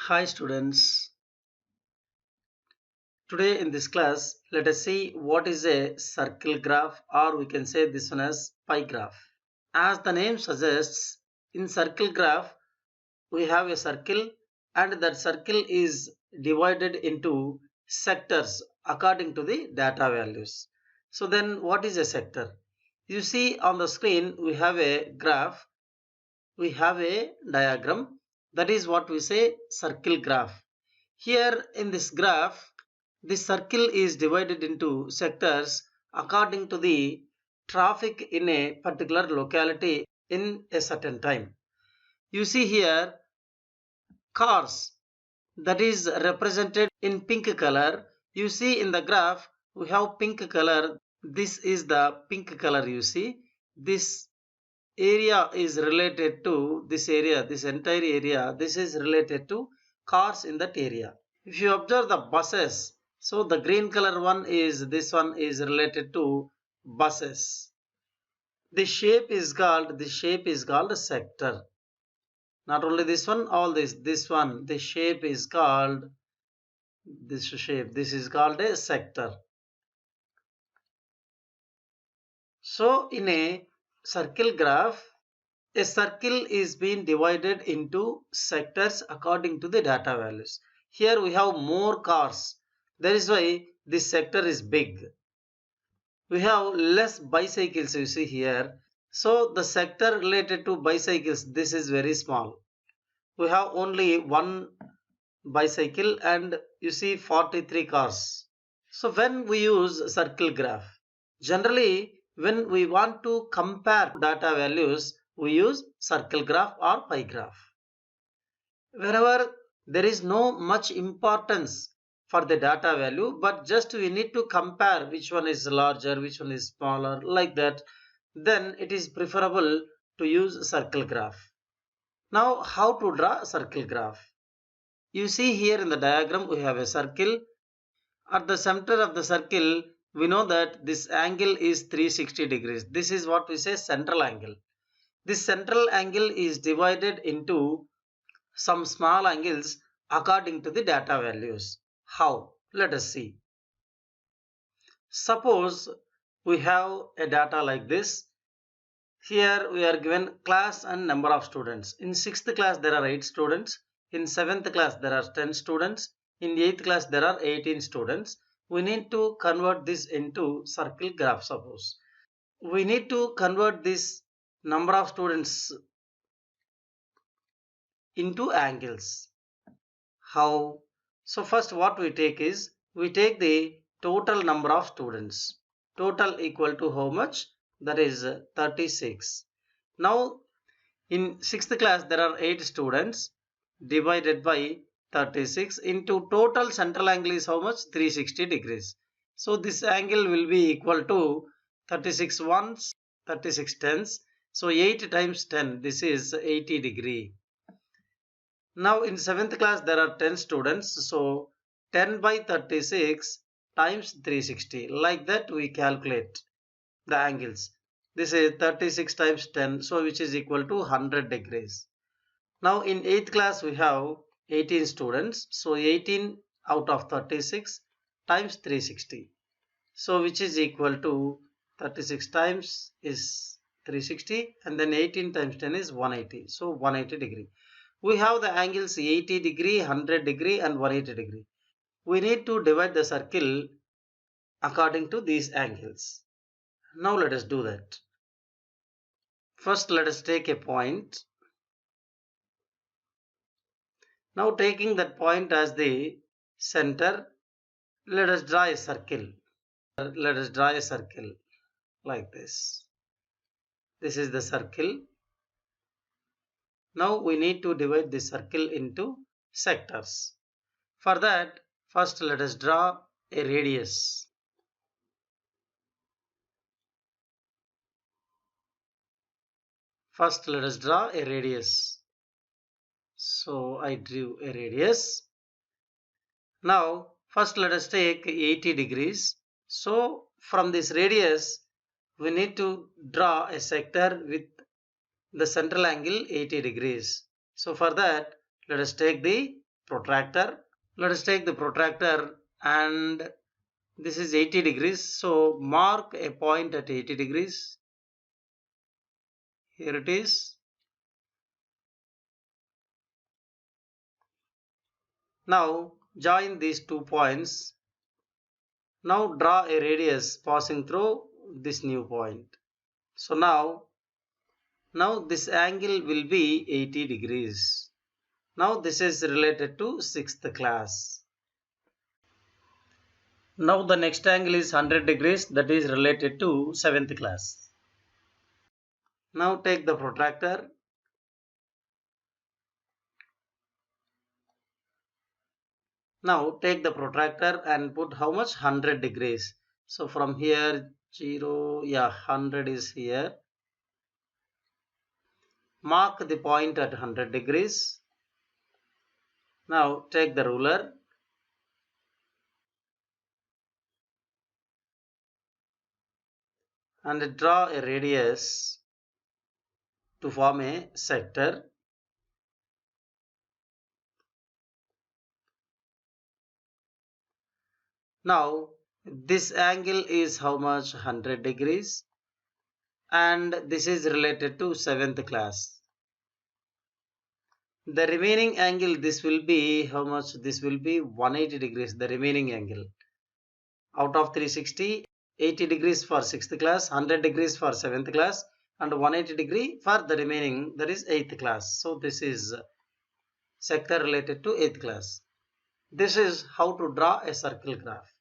Hi students, today in this class let us see what is a circle graph, or we can say this one as pie graph. As the name suggests, in circle graph we have a circle and that circle is divided into sectors according to the data values. So then what is a sector? You see on the screen we have a graph, we have a diagram, that is what we say circle graph. Here in this graph, the circle is divided into sectors according to the traffic in a particular locality in a certain time. You see here cars, that is represented in pink color. You see in the graph we have pink color. This is the pink color you see. This area is related to this area, this entire area. This is related to cars in that area. If you observe the buses, so the green color one is, this one is related to buses. This shape is called a sector. Not only this one, all this one, the shape is called, this is called a sector. So in a circle graph, a circle is being divided into sectors according to the data values. Here we have more cars. That is why this sector is big. We have less bicycles you see here. So the sector related to bicycles, this is very small. We have only one bicycle and you see 43 cars. So when we use circle graph, generally when we want to compare data values, we use circle graph or pie graph. Wherever there is no much importance for the data value, but just we need to compare which one is larger, which one is smaller, like that, then it is preferable to use circle graph. Now how to draw circle graph? You see here in the diagram we have a circle. At the center of the circle we know that this angle is 360 degrees. This is what we say central angle. This central angle is divided into some small angles according to the data values. How? Let us see. Suppose we have a data like this. Here we are given class and number of students. In 6th class there are 8 students. In 7th class there are 10 students. In 8th class there are 18 students. We need to convert this into circle graph. Suppose we need to convert this number of students into angles. How? So first what we take is, we take the total number of students. Total equal to how much? That is 36. Now in 6th class there are 8 students, divided by 36 into total central angle is how much? 360 degrees. So this angle will be equal to 36 ones, 36 tens. So 8 times 10, this is 80 degree. Now in 7th class there are 10 students, so 10 by 36 times 360. Like that we calculate the angles. This is 36 times 10, so which is equal to 100 degrees. Now in 8th class we have 18 students, so 18 out of 36 times 360. So which is equal to 36 times is 360 and then 18 times 10 is 180. So 180 degree. We have the angles 80 degree, 100 degree and 180 degree. We need to divide the circle according to these angles. Now let us do that. First let us take a point. Now taking that point as the center, let us draw a circle. Let us draw a circle like this. This is the circle. Now we need to divide the circle into sectors. For that, first let us draw a radius. First let us draw a radius. So I drew a radius. Now first let us take 80 degrees. So from this radius we need to draw a sector with the central angle 80 degrees. So for that let us take the protractor. Let us take the protractor, and this is 80 degrees. So mark a point at 80 degrees. Here it is. Now join these 2 points. Now draw a radius passing through this new point. So now this angle will be 80 degrees. Now this is related to 6th class. Now the next angle is 100 degrees, that is related to 7th class. Now take the protractor. Now take the protractor and put how much? 100 degrees. So from here 0, 100 is here. Mark the point at 100 degrees. Now take the ruler. And draw a radius to form a sector. Now this angle is how much? 100 degrees, and this is related to 7th class. The remaining angle, this will be how much? This will be 180 degrees, the remaining angle. Out of 360, 80 degrees for 6th class, 100 degrees for 7th class, and 180 degree for the remaining, that is 8th class. So this is sector related to 8th class. This is how to draw a circle graph.